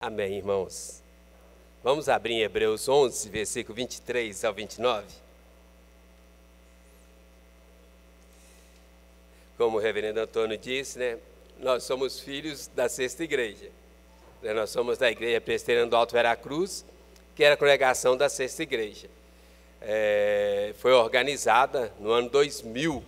Amém, irmãos. Vamos abrir em Hebreus 11, versículo 23 ao 29. Como o reverendo Antônio disse, nós somos filhos da Sexta Igreja. Nós somos da Igreja Presbiteriana do Alto Veracruz, que era a congregação da Sexta Igreja. Foi organizada no ano 2000.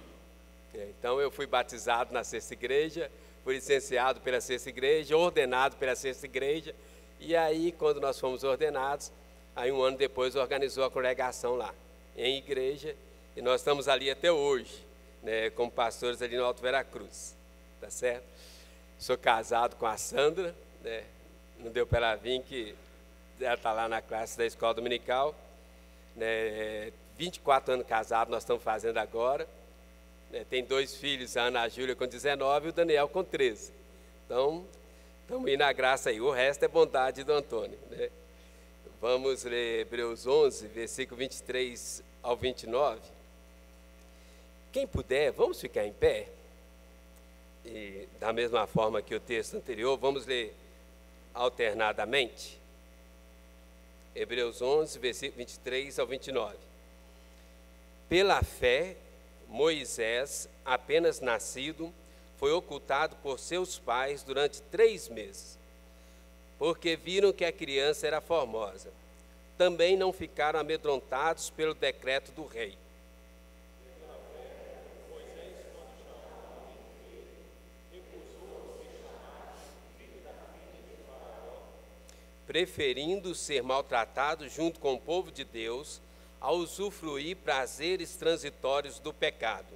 Então, eu fui batizado na Sexta Igreja, fui licenciado pela Sexta Igreja, ordenado pela Sexta Igreja, e aí, quando nós fomos ordenados, aí um ano depois organizou a congregação lá, em igreja, e nós estamos ali até hoje, como pastores ali no Alto Veracruz, tá certo? Sou casado com a Sandra, não deu para ela vir, que ela está lá na classe da escola dominical, 24 anos casados nós estamos fazendo agora. Tem 2 filhos, a Ana e a Júlia com 19 e o Daniel com 13. Então, estamos indo na graça aí. O resto é bondade do Antônio. Vamos ler Hebreus 11, versículo 23 ao 29. Quem puder, vamos ficar em pé. E da mesma forma que o texto anterior, vamos ler alternadamente. Hebreus 11, versículo 23 ao 29. Pela fé, Moisés, apenas nascido, foi ocultado por seus pais durante 3 meses, porque viram que a criança era formosa. Também não ficaram amedrontados pelo decreto do rei. Preferindo ser maltratado junto com o povo de Deus, a usufruir prazeres transitórios do pecado.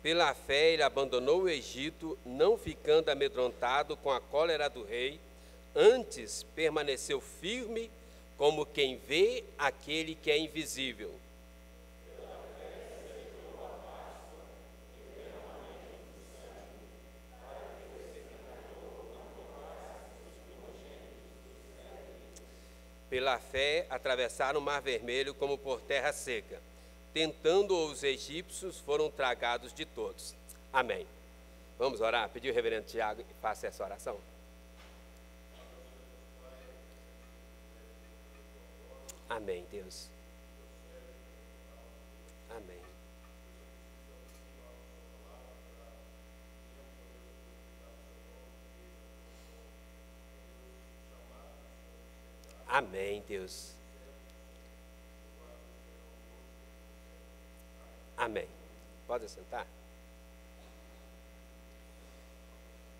Pela fé ele abandonou o Egito, não ficando amedrontado com a cólera do rei, antes permaneceu firme como quem vê aquele que é invisível. Pela fé, atravessaram o Mar Vermelho como por terra seca. Tentando os egípcios, foram tragados de todos. Amém. Vamos orar? Pedir o reverendo Tiago que faça essa oração. Amém, Deus. Amém. Amém, Deus. Amém. Pode sentar.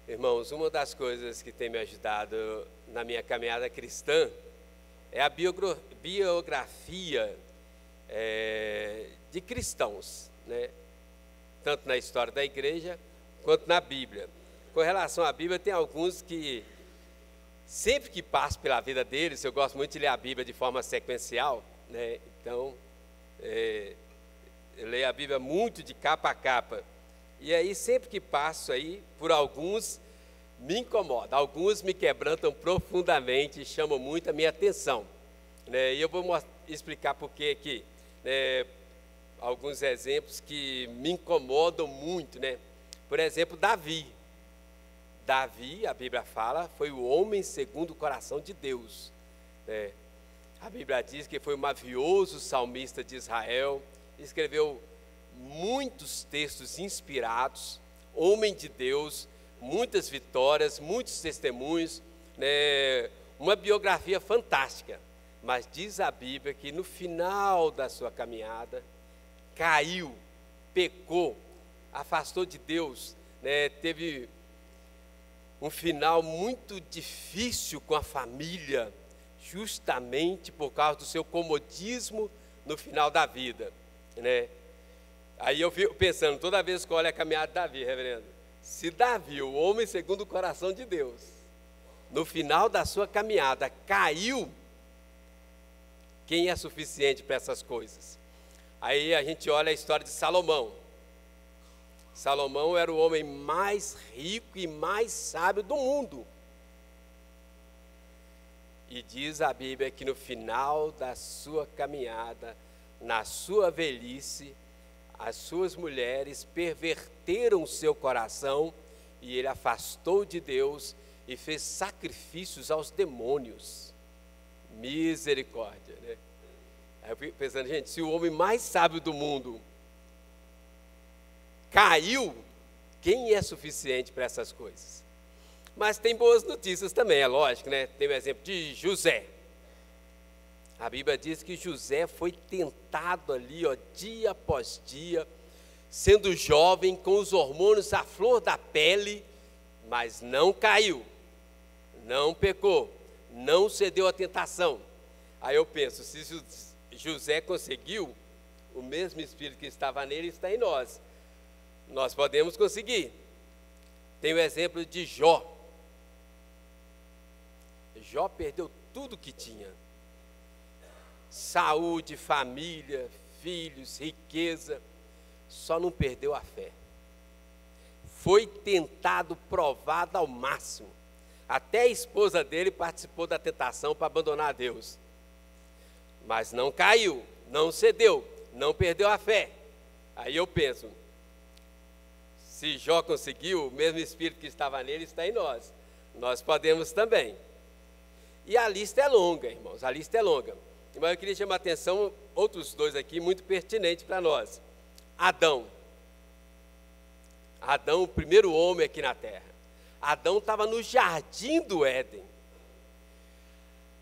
Irmãos, uma das coisas que tem me ajudado na minha caminhada cristã é a biografia de cristãos, tanto na história da igreja quanto na Bíblia. Com relação à Bíblia, tem alguns que sempre que passo pela vida deles, eu gosto muito de ler a Bíblia de forma sequencial, então eu leio a Bíblia muito de capa a capa, e aí sempre que passo aí por alguns me incomoda, alguns me quebrantam profundamente e chamam muito a minha atenção, e eu vou explicar por que aqui, alguns exemplos que me incomodam muito, por exemplo, Davi, a Bíblia fala, foi o homem segundo o coração de Deus. A Bíblia diz que foi o mavioso salmista de Israel, escreveu muitos textos inspirados, homem de Deus, muitas vitórias, muitos testemunhos, uma biografia fantástica. Mas diz a Bíblia que no final da sua caminhada, caiu, pecou, afastou de Deus, teve um final muito difícil com a família, justamente por causa do seu comodismo no final da vida, Aí eu fico pensando, toda vez que eu olho a caminhada de Davi, reverendo, se Davi, o homem segundo o coração de Deus, no final da sua caminhada caiu, quem é suficiente para essas coisas? Aí a gente olha a história de Salomão. Salomão era o homem mais rico e mais sábio do mundo. E diz a Bíblia que no final da sua caminhada, na sua velhice, as suas mulheres perverteram o seu coração e ele afastou de Deus e fez sacrifícios aos demônios. Misericórdia, né? Aí eu fico pensando, gente, se o homem mais sábio do mundo caiu, quem é suficiente para essas coisas? Mas tem boas notícias também, é lógico, né? Tem o exemplo de José. A Bíblia diz que José foi tentado ali, ó, dia após dia, sendo jovem, com os hormônios à flor da pele, mas não caiu, não pecou, não cedeu à tentação. Aí eu penso, se José conseguiu, o mesmo Espírito que estava nele está em nós. Nós podemos conseguir. Tem o exemplo de Jó. Jó perdeu tudo que tinha. Saúde, família, filhos, riqueza. Só não perdeu a fé. Foi tentado, provado ao máximo. Até a esposa dele participou da tentação para abandonar Deus. Mas não caiu, não cedeu, não perdeu a fé. Aí eu penso, se Jó conseguiu, o mesmo Espírito que estava nele está em nós. Nós podemos também. E a lista é longa, irmãos, a lista é longa. Mas eu queria chamar a atenção, outros dois aqui, muito pertinentes para nós. Adão. Adão, o primeiro homem aqui na terra. Adão estava no jardim do Éden.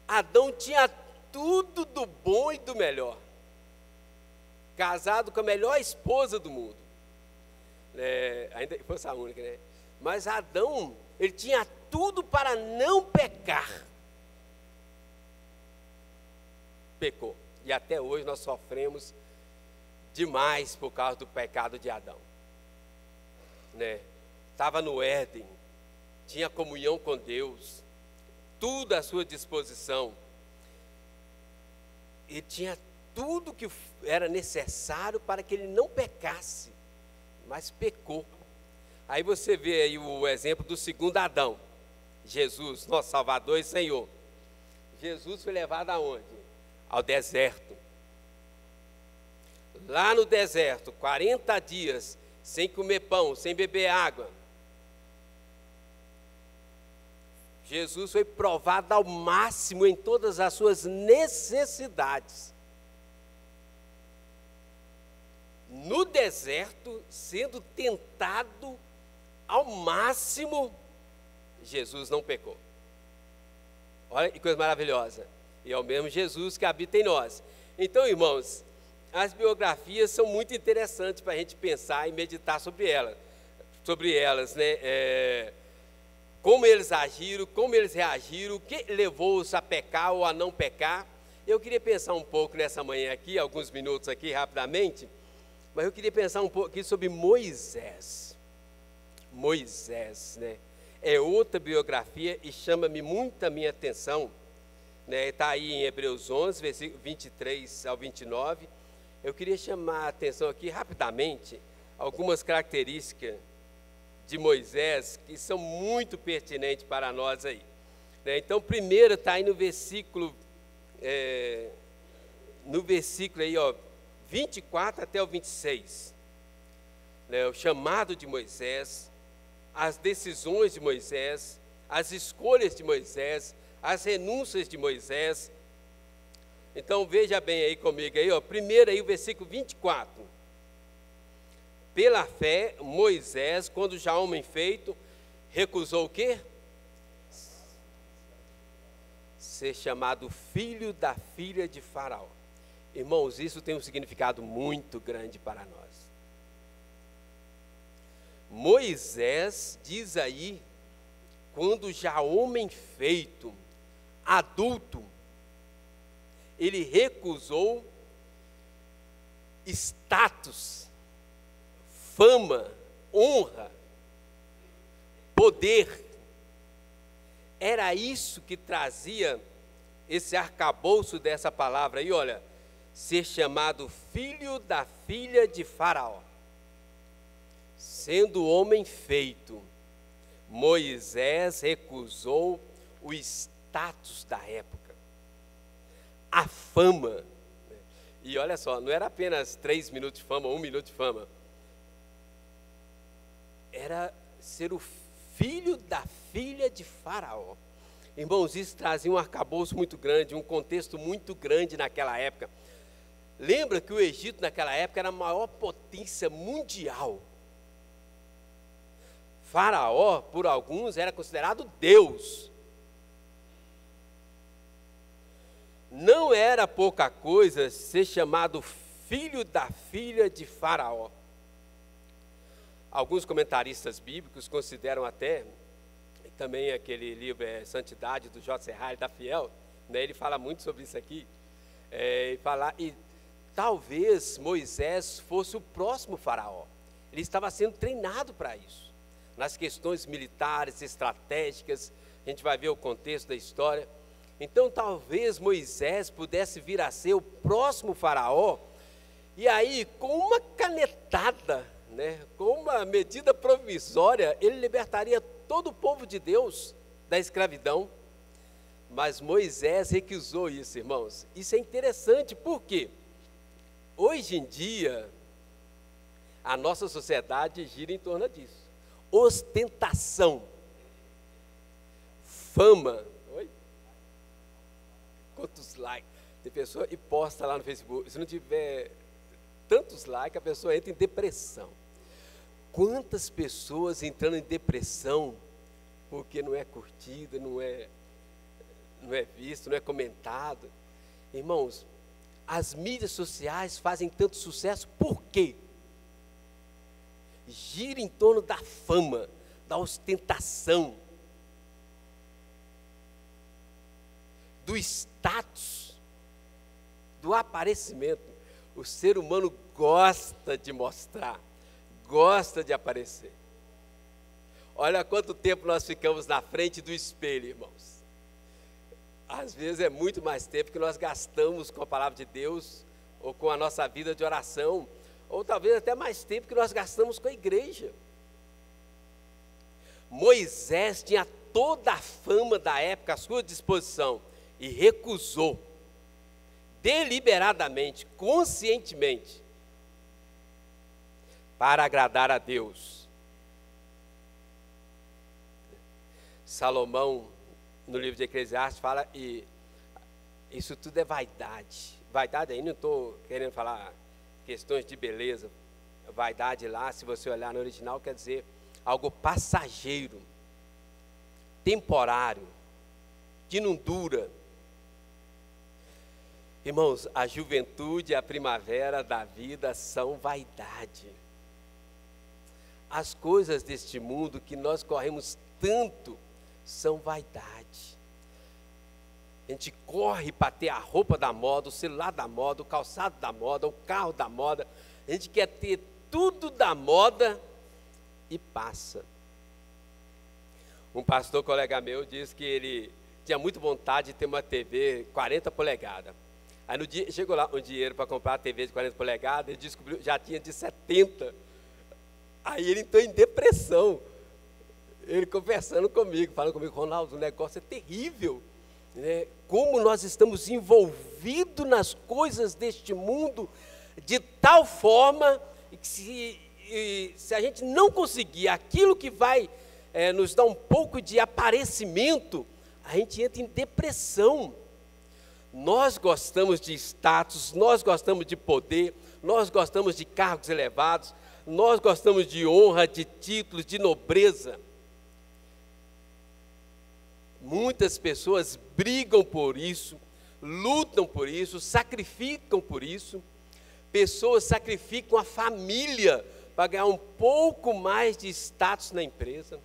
Adão tinha tudo do bom e do melhor. Casado com a melhor esposa do mundo. Ainda fosse a única, né? Mas Adão, ele tinha tudo para não pecar. Pecou. E até hoje nós sofremos demais por causa do pecado de Adão. Estava no Éden, tinha comunhão com Deus, tudo à sua disposição. E tinha tudo que era necessário para que ele não pecasse, mas pecou. Aí você vê aí o exemplo do segundo Adão, Jesus, nosso Salvador e Senhor. Jesus foi levado aonde? Ao deserto. Lá no deserto, 40 dias, sem comer pão, sem beber água. Jesus foi provado ao máximo em todas as suas necessidades. No deserto, sendo tentado ao máximo, Jesus não pecou. Olha que coisa maravilhosa. E é o mesmo Jesus que habita em nós. Então, irmãos, as biografias são muito interessantes para a gente pensar e meditar sobre elas, né? Como eles agiram, como eles reagiram, o que levou-os a pecar ou a não pecar. Eu queria pensar um pouco nessa manhã aqui, alguns minutos aqui rapidamente, mas eu queria pensar um pouco aqui sobre Moisés. Moisés, né? É outra biografia e chama-me muito a minha atenção, né? Está aí em Hebreus 11, versículo 23 ao 29. Eu queria chamar a atenção aqui rapidamente, algumas características de Moisés que são muito pertinentes para nós aí. Então, primeiro está aí no versículo aí, ó, 24 até o 26. O chamado de Moisés, as decisões de Moisés, as escolhas de Moisés, as renúncias de Moisés. Então, veja bem aí comigo aí, ó, primeiro aí o versículo 24. Pela fé, Moisés, quando já homem feito, recusou o quê? Ser chamado filho da filha de Faraó. Irmãos, isso tem um significado muito grande para nós. Moisés diz aí, quando já homem feito, adulto, ele recusou status, fama, honra, poder. Era isso que trazia esse arcabouço dessa palavra aí, olha, ser chamado filho da filha de Faraó. Sendo homem feito, Moisés recusou o status da época. a fama. E olha só, não era apenas 3 minutos de fama, 1 minuto de fama. Era ser o filho da filha de Faraó. Irmãos, isso trazia um arcabouço muito grande, um contexto muito grande naquela época. Lembra que o Egito naquela época era a maior potência mundial. Faraó, por alguns, era considerado Deus. Não era pouca coisa ser chamado filho da filha de Faraó. Alguns comentaristas bíblicos consideram até, também aquele livro Santidade, do J. Serralho, da Fiel, né, ele fala muito sobre isso aqui, e talvez Moisés fosse o próximo faraó. Ele estava sendo treinado para isso, nas questões militares, estratégicas. A gente vai ver o contexto da história. Então talvez Moisés pudesse vir a ser o próximo faraó, e aí com uma canetada, né, com uma medida provisória, ele libertaria todo o povo de Deus da escravidão. Mas Moisés recusou isso, irmãos. Isso é interessante, porque hoje em dia a nossa sociedade gira em torno disso. Ostentação, fama. Oi? Quantos likes? Tem pessoa e posta lá no Facebook. Se não tiver tantos likes, a pessoa entra em depressão. Quantas pessoas entrando em depressão porque não é curtida, não é visto, não é comentado. Irmãos, as mídias sociais fazem tanto sucesso, por quê? Gira em torno da fama, da ostentação, do status, do aparecimento. O ser humano gosta de mostrar, gosta de aparecer. Olha quanto tempo nós ficamos na frente do espelho, irmãos. Às vezes é muito mais tempo que nós gastamos com a palavra de Deus, ou com a nossa vida de oração, ou talvez até mais tempo que nós gastamos com a igreja. Moisés tinha toda a fama da época à sua disposição e recusou, deliberadamente, conscientemente, para agradar a Deus. Salomão, no livro de Eclesiastes, fala, e isso tudo é vaidade. Vaidade aí, não estou querendo falar questões de beleza. Vaidade lá, se você olhar no original, quer dizer algo passageiro, temporário, que não dura. Irmãos, a juventude e a primavera da vida são vaidade. As coisas deste mundo que nós corremos tanto são vaidade. A gente corre para ter a roupa da moda, o celular da moda, o calçado da moda, o carro da moda. A gente quer ter tudo da moda e passa. Um pastor colega meu disse que ele tinha muita vontade de ter uma TV 40 polegadas. Aí no dia, chegou lá um dinheiro para comprar a TV de 40 polegadas, ele descobriu, já tinha de 70. Aí ele entrou em depressão. Ele conversando comigo, falando comigo, Ronaldo, o negócio é terrível, né? Como nós estamos envolvidos nas coisas deste mundo, de tal forma que se a gente não conseguir aquilo que vai nos dar um pouco de aparecimento, a gente entra em depressão. Nós gostamos de status, nós gostamos de poder, nós gostamos de cargos elevados, nós gostamos de honra, de títulos, de nobreza. Muitas pessoas brigam por isso, lutam por isso, sacrificam por isso. Pessoas sacrificam a família para ganhar um pouco mais de status na empresa.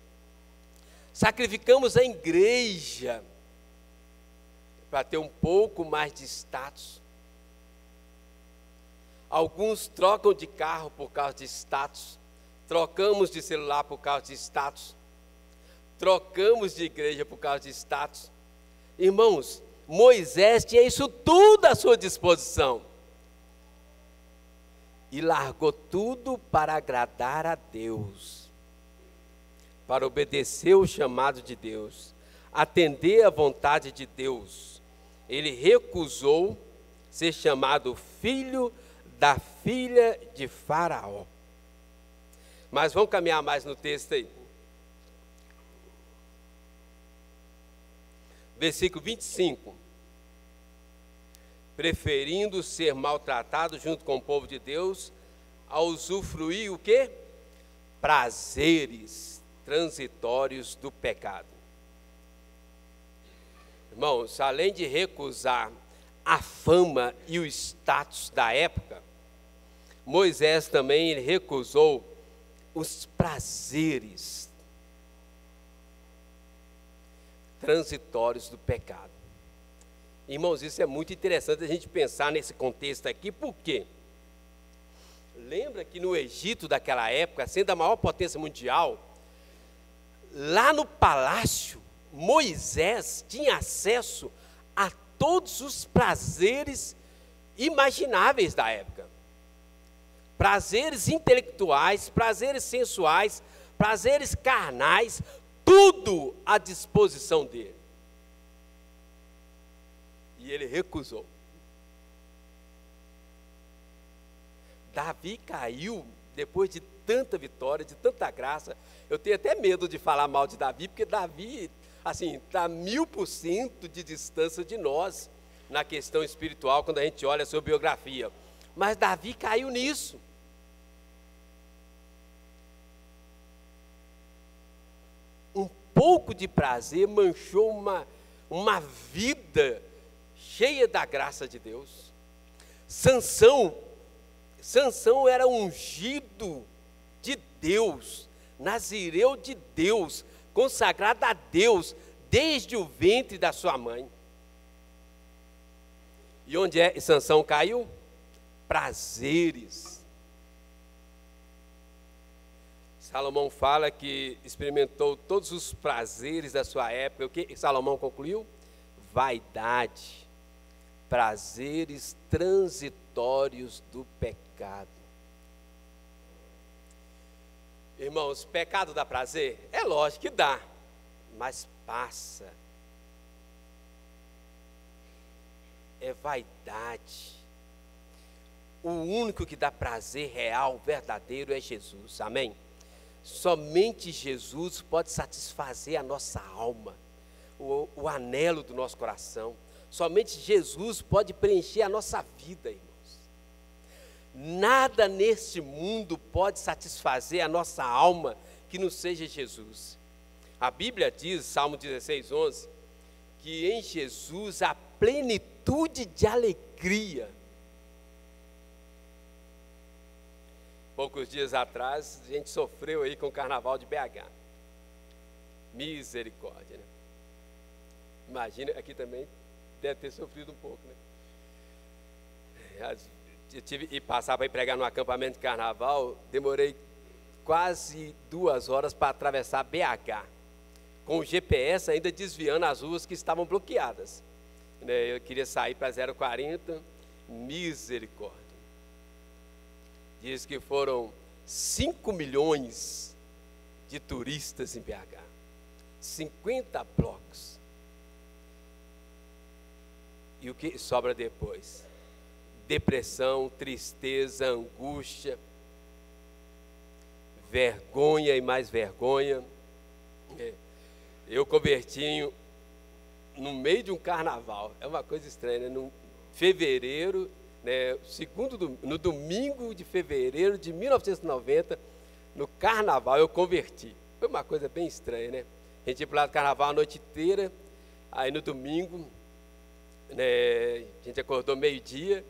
Sacrificamos a igreja para ter um pouco mais de status. Alguns trocam de carro por causa de status. Trocamos de celular por causa de status. Trocamos de igreja por causa de status. Irmãos, Moisés tinha isso tudo à sua disposição. E largou tudo para agradar a Deus. Para obedecer o chamado de Deus. Atender à vontade de Deus. ele recusou ser chamado filho da filha de Faraó. Mas vamos caminhar mais no texto aí. Versículo 25. Preferindo ser maltratado junto com o povo de Deus, a usufruir o quê? Prazeres transitórios do pecado. Irmãos, além de recusar a fama e o status da época, Moisés também recusou os prazeres transitórios do pecado. Irmãos, isso é muito interessante a gente pensar nesse contexto aqui, por quê? Lembra que no Egito daquela época, sendo a maior potência mundial, lá no palácio, Moisés tinha acesso a todos os prazeres imagináveis da época. Prazeres intelectuais, prazeres sensuais, prazeres carnais, tudo à disposição dele. E ele recusou. Davi caiu depois de tanta vitória, de tanta graça. Eu tenho até medo de falar mal de Davi, porque Davi, assim, está 1000% de distância de nós na questão espiritual, quando a gente olha a sua biografia. Mas Davi caiu nisso. Um pouco de prazer manchou uma vida cheia da graça de Deus. Sansão era ungido de Deus, nazireu de Deus, consagrado a Deus desde o ventre da sua mãe. E onde Sansão caiu? Prazeres. Salomão fala que experimentou todos os prazeres da sua época. O que Salomão concluiu? Vaidade, prazeres transitórios do pecado. Irmãos, pecado dá prazer? É lógico que dá, mas passa. É vaidade. O único que dá prazer real, verdadeiro, é Jesus, amém? Somente Jesus pode satisfazer a nossa alma, o anelo do nosso coração. Somente Jesus pode preencher a nossa vida, irmãos. Nada neste mundo pode satisfazer a nossa alma que não seja Jesus. A Bíblia diz, Salmo 16:11, que em Jesus há plenitude de alegria. Poucos dias atrás, a gente sofreu aí com o carnaval de BH. Misericórdia, né? Imagina, aqui também deve ter sofrido um pouco, né? Eu tive que passar para ir pregar no acampamento de carnaval, demorei quase 2 horas para atravessar BH, com o GPS ainda desviando as ruas que estavam bloqueadas. Eu queria sair para 040, misericórdia. Diz que foram 5 milhões de turistas em BH, 50 blocos. E o que sobra depois? Depressão, tristeza, angústia, vergonha e mais vergonha. Eu converti no meio de um carnaval, é uma coisa estranha, né? No fevereiro, né, no domingo de fevereiro de 1990, no carnaval eu converti. Foi uma coisa bem estranha, né? A gente ia para lá do carnaval a noite inteira, aí no domingo, né, a gente acordou meio-dia,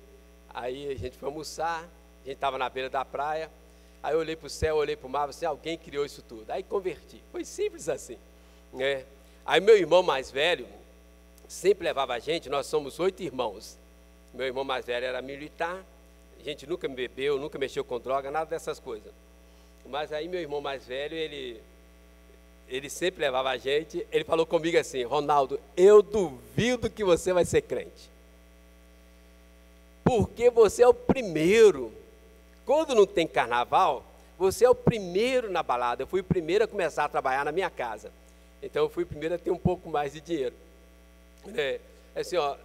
aí a gente foi almoçar, a gente estava na beira da praia, aí eu olhei para o céu, olhei para o mar, assim, alguém criou isso tudo. Aí converti, foi simples assim, né? Aí meu irmão mais velho sempre levava a gente, nós somos 8 irmãos. Meu irmão mais velho era militar, a gente nunca bebeu, nunca mexeu com droga, nada dessas coisas. Mas aí meu irmão mais velho, ele sempre levava a gente, ele falou comigo assim: Ronaldo, eu duvido que você vai ser crente. Porque você é o primeiro. Quando não tem carnaval, você é o primeiro na balada. Eu fui o primeiro a começar a trabalhar na minha casa. Então eu fui o primeiro a ter um pouco mais de dinheiro. Assim, ó,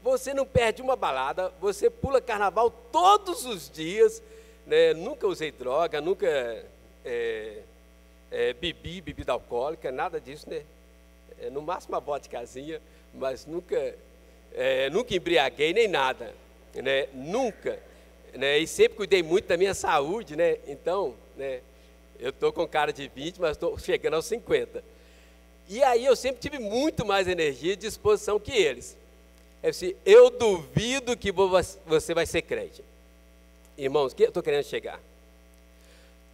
você não perde uma balada, você pula carnaval todos os dias, né? Nunca usei droga, nunca bebi bebida alcoólica, nada disso, né? No máximo uma vodkazinha, mas nunca embriaguei nem nada, né? Nunca, né? E sempre cuidei muito da minha saúde, né? Então, né? Eu estou com cara de 20, mas estou chegando aos 50. E aí eu sempre tive muito mais energia e disposição que eles. Eu duvido que você vai ser crente. Irmãos, o que eu estou querendo chegar?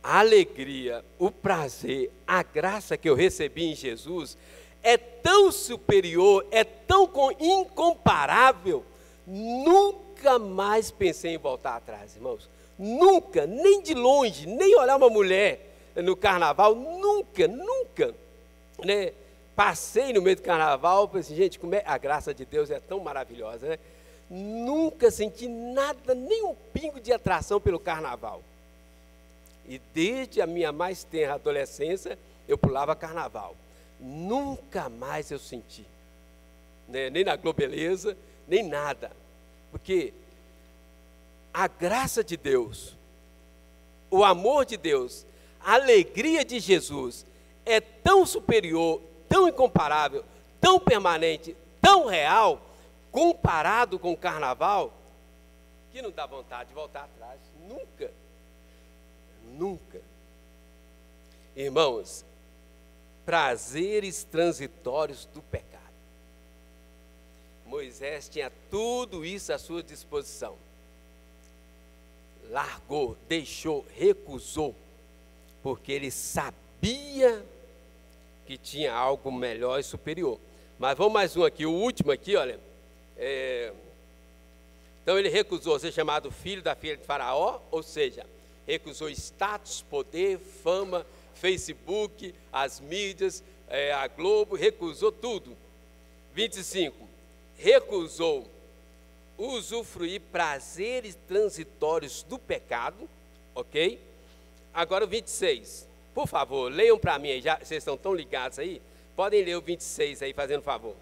A alegria, o prazer, a graça que eu recebi em Jesus é tão superior, é tão incomparável. Nunca mais pensei em voltar atrás, irmãos. Nunca, nem de longe, nem olhar uma mulher no carnaval, nunca, né? Passei no meio do carnaval, pensei assim, gente, como a graça de Deus é tão maravilhosa, né? Nunca senti nada, nem um pingo de atração pelo carnaval. E desde a minha mais tenra adolescência, eu pulava carnaval. Nunca mais eu senti, né? Nem na Globeleza, nem nada. Porque a graça de Deus, o amor de Deus, a alegria de Jesus é tão superior, tão incomparável, tão permanente, tão real, comparado com o carnaval, que não dá vontade de voltar atrás. Nunca. Nunca. Irmãos, prazeres transitórios do pecado. Moisés tinha tudo isso à sua disposição. Largou, deixou, recusou, porque ele sabia que tinha algo melhor e superior. Mas vamos mais um aqui, o último aqui, olha. Então ele recusou ser chamado filho da filha de Faraó, ou seja, recusou status, poder, fama, Facebook, as mídias, a Globo, recusou tudo. 25, recusou usufruir prazeres transitórios do pecado, ok? Agora o 26, por favor, leiam para mim aí, já, vocês estão tão ligados aí, podem ler o 26 aí, fazendo favor.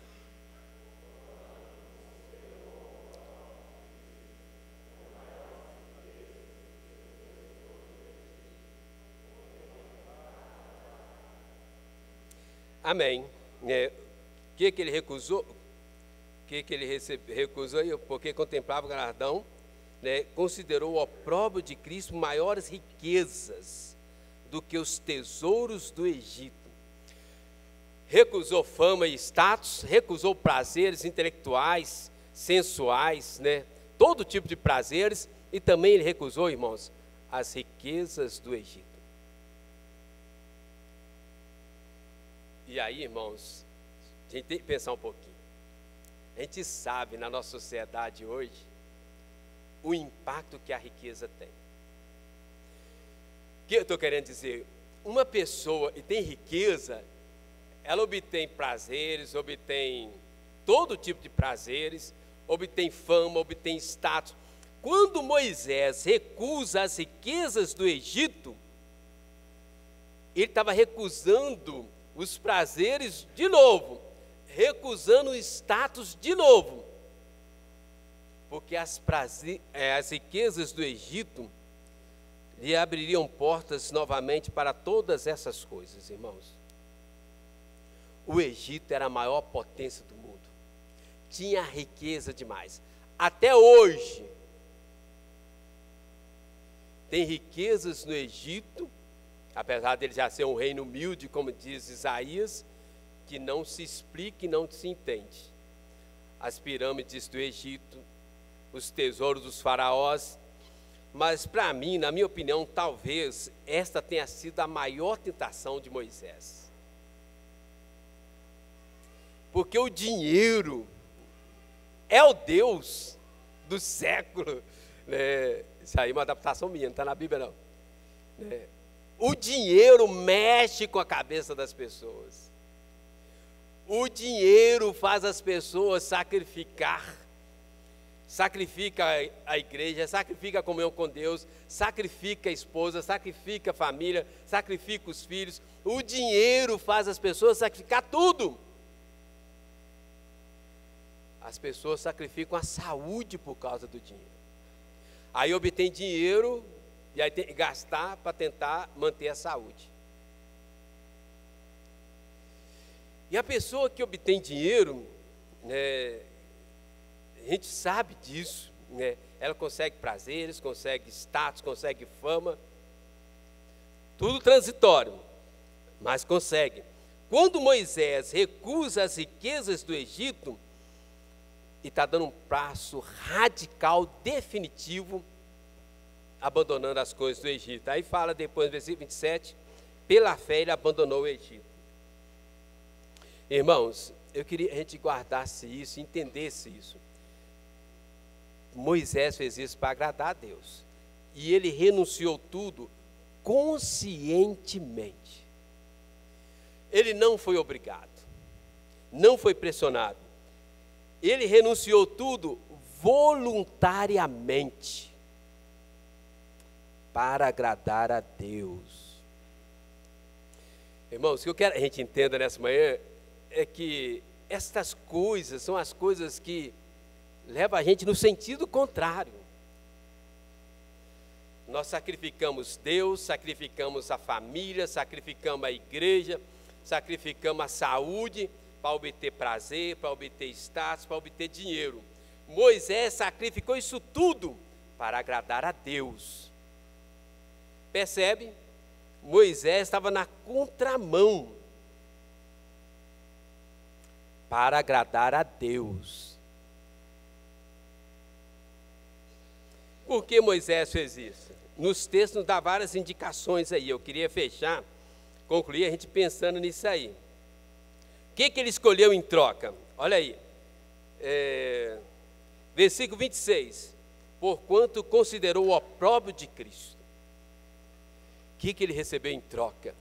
Amém. O que ele recusou? O que ele recusou? Porque contemplava o galardão, né? Considerou o opróbrio de Cristo maiores riquezas do que os tesouros do Egito. Recusou fama e status, recusou prazeres intelectuais, sensuais, né? Todo tipo de prazeres, e também ele recusou, irmãos, as riquezas do Egito. E aí, irmãos, a gente tem que pensar um pouquinho. A gente sabe na nossa sociedade hoje o impacto que a riqueza tem. O que eu estou querendo dizer? Uma pessoa que tem riqueza, ela obtém prazeres, obtém todo tipo de prazeres, obtém fama, obtém status. Quando Moisés recusa as riquezas do Egito, ele estava recusando os prazeres de novo, recusando o status de novo, porque as riquezas do Egito lhe abririam portas novamente para todas essas coisas, irmãos. O Egito era a maior potência do mundo, tinha riqueza demais, até hoje tem riquezas no Egito, apesar dele já ser um reino humilde, como diz Isaías, que não se explica e não se entende. As pirâmides do Egito, os tesouros dos faraós, mas para mim, na minha opinião, talvez esta tenha sido a maior tentação de Moisés. Porque o dinheiro é o Deus do século, né? Isso aí é uma adaptação minha, não está na Bíblia não, né? O dinheiro mexe com a cabeça das pessoas. O dinheiro faz as pessoas sacrificar. Sacrifica a igreja, sacrifica a comunhão com Deus, sacrifica a esposa, sacrifica a família, sacrifica os filhos. O dinheiro faz as pessoas sacrificar tudo. As pessoas sacrificam a saúde por causa do dinheiro. Aí obtém dinheiro e aí tem que gastar para tentar manter a saúde. E a pessoa que obtém dinheiro, né, a gente sabe disso, né? Ela consegue prazeres, consegue status, consegue fama, tudo transitório, mas consegue. Quando Moisés recusa as riquezas do Egito, e está dando um passo radical, definitivo, abandonando as coisas do Egito. Aí fala depois no versículo 27, pela fé ele abandonou o Egito. Irmãos, eu queria que a gente guardasse isso, entendesse isso. Moisés fez isso para agradar a Deus. E ele renunciou tudo conscientemente. Ele não foi obrigado, não foi pressionado. Ele renunciou tudo voluntariamente para agradar a Deus. Irmãos, o que eu quero que a gente entenda nessa manhã é que estas coisas são as coisas que levam a gente no sentido contrário. Nós sacrificamos Deus, sacrificamos a família, sacrificamos a igreja, sacrificamos a saúde para obter prazer, para obter status, para obter dinheiro. Moisés sacrificou isso tudo para agradar a Deus. Percebe? Moisés estava na contramão para agradar a Deus. Por que Moisés fez isso? Nos textos nos dá várias indicações aí. Eu queria fechar, concluir a gente pensando nisso aí. O que ele escolheu em troca? Olha aí, versículo 26. Porquanto considerou o opróbrio de Cristo. O que ele recebeu em troca?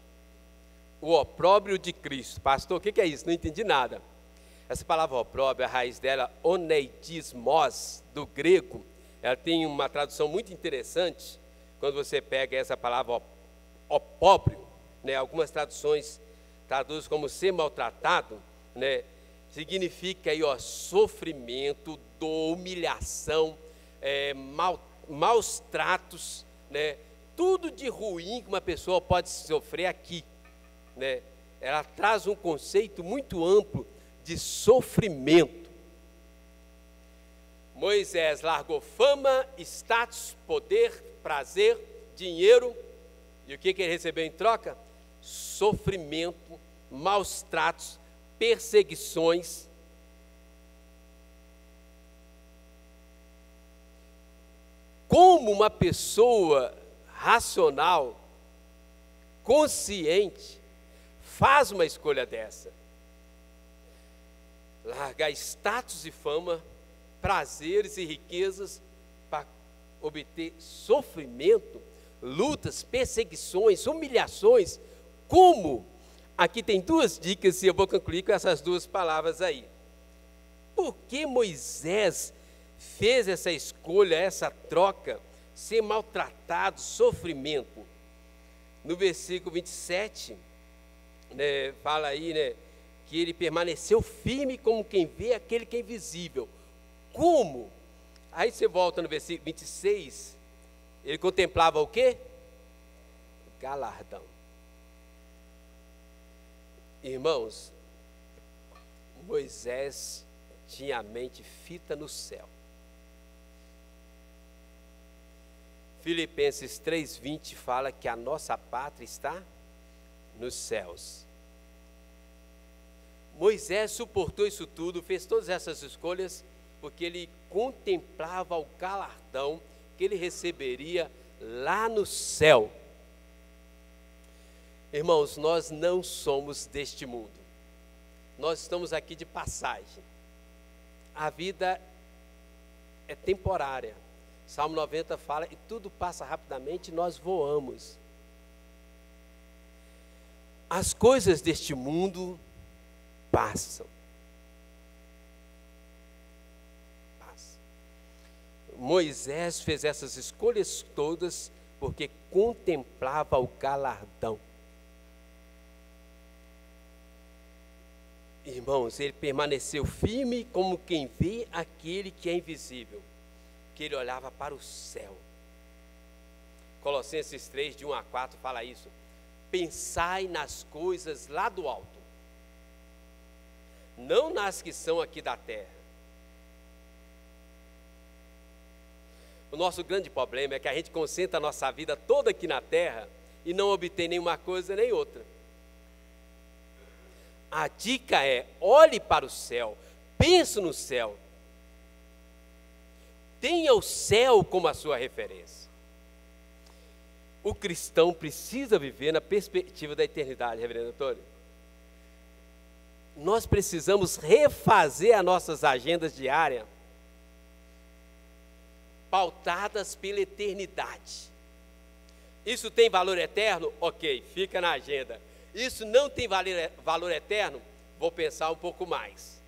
O opróbrio de Cristo. Pastor, o que é isso? Não entendi nada. Essa palavra opróbrio, a raiz dela, oneidismos, do grego, ela tem uma tradução muito interessante. Quando você pega essa palavra opróbrio, né, algumas traduções traduz como ser maltratado, né, significa aí, ó, sofrimento, dor, humilhação, maus tratos, né, tudo de ruim que uma pessoa pode sofrer aqui, né, ela traz um conceito muito amplo de sofrimento. Moisés largou fama, status, poder, prazer, dinheiro, e o que ele recebeu em troca? Sofrimento, maus tratos, perseguições. Como uma pessoa racional, consciente, faz uma escolha dessa? Largar status e fama, prazeres e riquezas para obter sofrimento, lutas, perseguições, humilhações. Como? Aqui tem duas dicas e eu vou concluir com essas duas palavras aí. Por que Moisés fez essa escolha, essa troca, ser maltratado, sofrimento? No versículo 27, né, fala aí, né, que ele permaneceu firme como quem vê aquele que é invisível. Como? Aí você volta no versículo 26, ele contemplava o quê? Galardão. Irmãos, Moisés tinha a mente fita no céu. Filipenses 3:20 fala que a nossa pátria está nos céus. Moisés suportou isso tudo, fez todas essas escolhas, porque ele contemplava o galardão que ele receberia lá no céu. Irmãos, nós não somos deste mundo. Nós estamos aqui de passagem. A vida é temporária. Salmo 90 fala, e tudo passa rapidamente, nós voamos. As coisas deste mundo passam. Moisés fez essas escolhas todas porque contemplava o galardão. Irmãos, ele permaneceu firme como quem vê aquele que é invisível, que ele olhava para o céu. Colossenses 3, de 1 a 4, fala isso. Pensai nas coisas lá do alto, não nas que são aqui da terra. O nosso grande problema é que a gente concentra a nossa vida toda aqui na terra e não obtém nenhuma coisa nem outra. A dica é: olhe para o céu, pense no céu, tenha o céu como a sua referência. O cristão precisa viver na perspectiva da eternidade, reverendo Antônio. Nós precisamos refazer as nossas agendas diárias, pautadas pela eternidade. Isso tem valor eterno? Ok, fica na agenda. Isso não tem valor eterno? Vou pensar um pouco mais.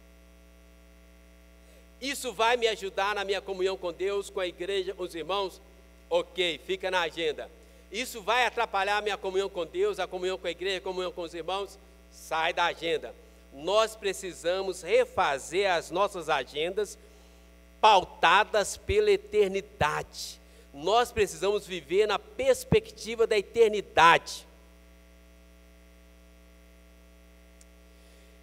Isso vai me ajudar na minha comunhão com Deus, com a igreja, com os irmãos? Ok, fica na agenda. Isso vai atrapalhar a minha comunhão com Deus, a comunhão com a igreja, a comunhão com os irmãos? Sai da agenda. Nós precisamos refazer as nossas agendas pautadas pela eternidade. Nós precisamos viver na perspectiva da eternidade.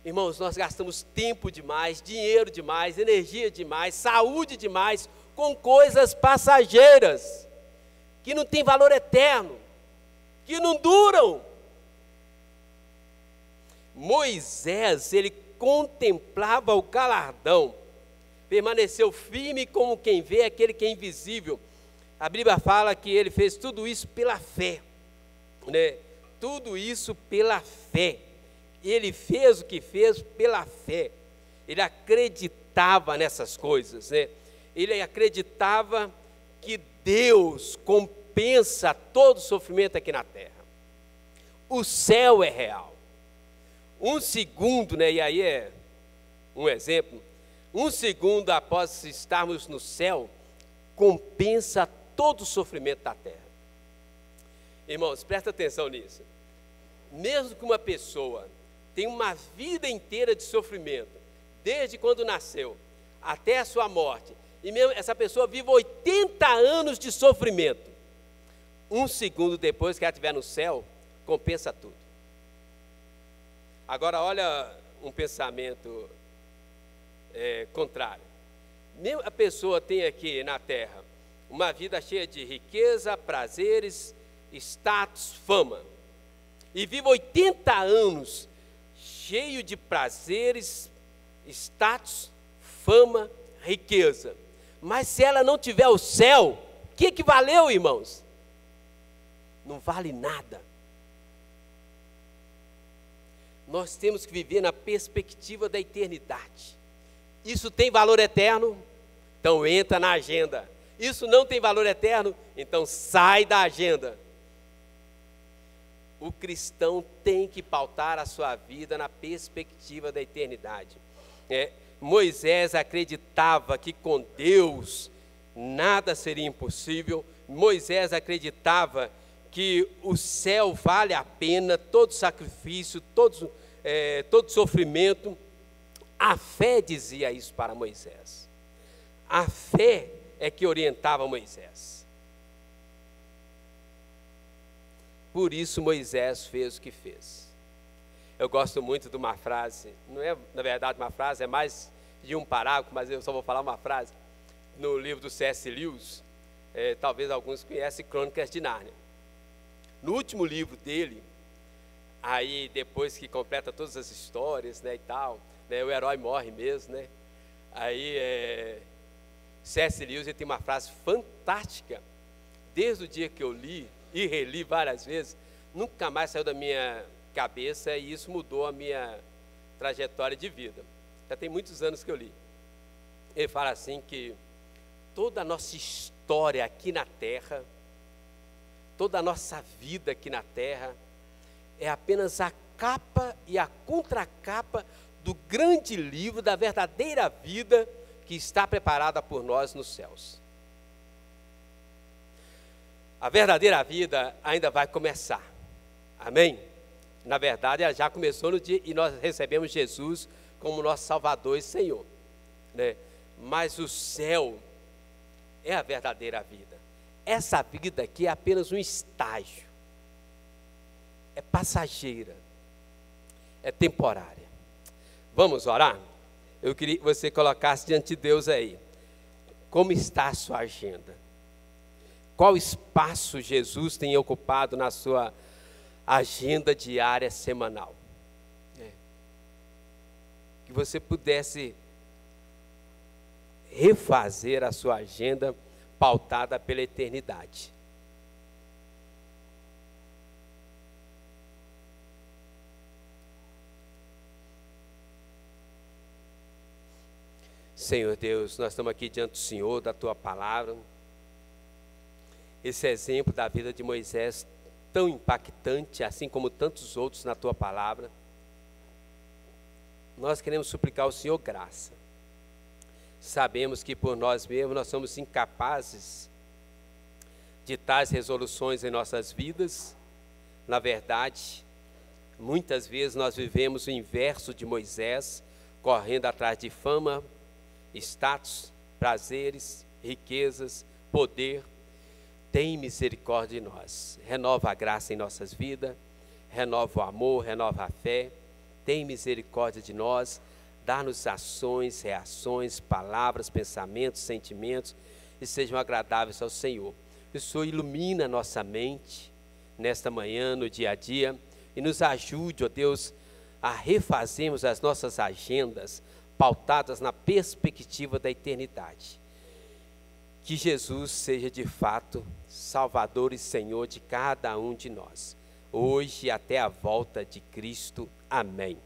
Irmãos, nós gastamos tempo demais, dinheiro demais, energia demais, saúde demais com coisas passageiras, que não têm valor eterno, que não duram. Moisés, ele contemplava o galardão, permaneceu firme como quem vê aquele que é invisível. A Bíblia fala que ele fez tudo isso pela fé, né? Tudo isso pela fé. Ele fez o que fez pela fé. Ele acreditava nessas coisas, né? Ele acreditava que Deus compensa todo sofrimento aqui na terra. O céu é real. Um segundo, né? E aí é um exemplo. Um segundo após estarmos no céu, compensa todo o sofrimento da terra. Irmãos, presta atenção nisso. Mesmo que uma pessoa tenha uma vida inteira de sofrimento, desde quando nasceu até a sua morte, e mesmo essa pessoa vive 80 anos de sofrimento, um segundo depois que ela estiver no céu, compensa tudo. Agora olha um pensamento contrário. Mesmo a pessoa tem aqui na terra uma vida cheia de riqueza, prazeres, status, fama, e vive 80 anos cheio de prazeres, status, fama, riqueza. Mas se ela não tiver o céu, o que valeu, irmãos? Não vale nada. Nós temos que viver na perspectiva da eternidade. Isso tem valor eterno? Então entra na agenda. Isso não tem valor eterno? Então sai da agenda. O cristão tem que pautar a sua vida na perspectiva da eternidade. Moisés acreditava que com Deus nada seria impossível. Moisés acreditava que o céu vale a pena, todo sacrifício, todo sofrimento. A fé dizia isso para Moisés. A fé é que orientava Moisés. Por isso Moisés fez o que fez. Eu gosto muito de uma frase, não é na verdade uma frase, é mais de um parágrafo, mas eu só vou falar uma frase, no livro do C.S. Lewis, talvez alguns conhecem Crônicas de Nárnia. No último livro dele, aí depois que completa todas as histórias, né, e tal, né, o herói morre mesmo, né, aí C.S. Lewis, ele tem uma frase fantástica, desde o dia que eu li, e reli várias vezes, nunca mais saiu da minha cabeça, e isso mudou a minha trajetória de vida. Já tem muitos anos que eu li. Ele fala assim que toda a nossa história aqui na terra, toda a nossa vida aqui na terra, é apenas a capa e a contracapa do grande livro da verdadeira vida que está preparada por nós nos céus. A verdadeira vida ainda vai começar. Amém? Na verdade, ela já começou no dia e nós recebemos Jesus como nosso Salvador e Senhor, né? Mas o céu é a verdadeira vida. Essa vida aqui é apenas um estágio, é passageira, é temporária. Vamos orar? Eu queria que você colocasse diante de Deus aí, como está a sua agenda? Qual espaço Jesus tem ocupado na sua agenda diária, semanal? Que você pudesse refazer a sua agenda pautada pela eternidade. Senhor Deus, nós estamos aqui diante do Senhor, da Tua palavra. Esse exemplo da vida de Moisés, tão impactante, assim como tantos outros na Tua palavra. Nós queremos suplicar ao Senhor graça. Sabemos que por nós mesmos nós somos incapazes de tais resoluções em nossas vidas. Na verdade, muitas vezes nós vivemos o inverso de Moisés, correndo atrás de fama, status, prazeres, riquezas, poder. Tem misericórdia de nós. Renova a graça em nossas vidas, renova o amor, renova a fé. Tem misericórdia de nós, dá-nos ações, reações, palavras, pensamentos, sentimentos, e sejam agradáveis ao Senhor. Que o Senhor ilumina a nossa mente, nesta manhã, no dia a dia, e nos ajude, ó Deus, a refazermos as nossas agendas, pautadas na perspectiva da eternidade. Que Jesus seja de fato Salvador e Senhor de cada um de nós, hoje até a volta de Cristo. Amém.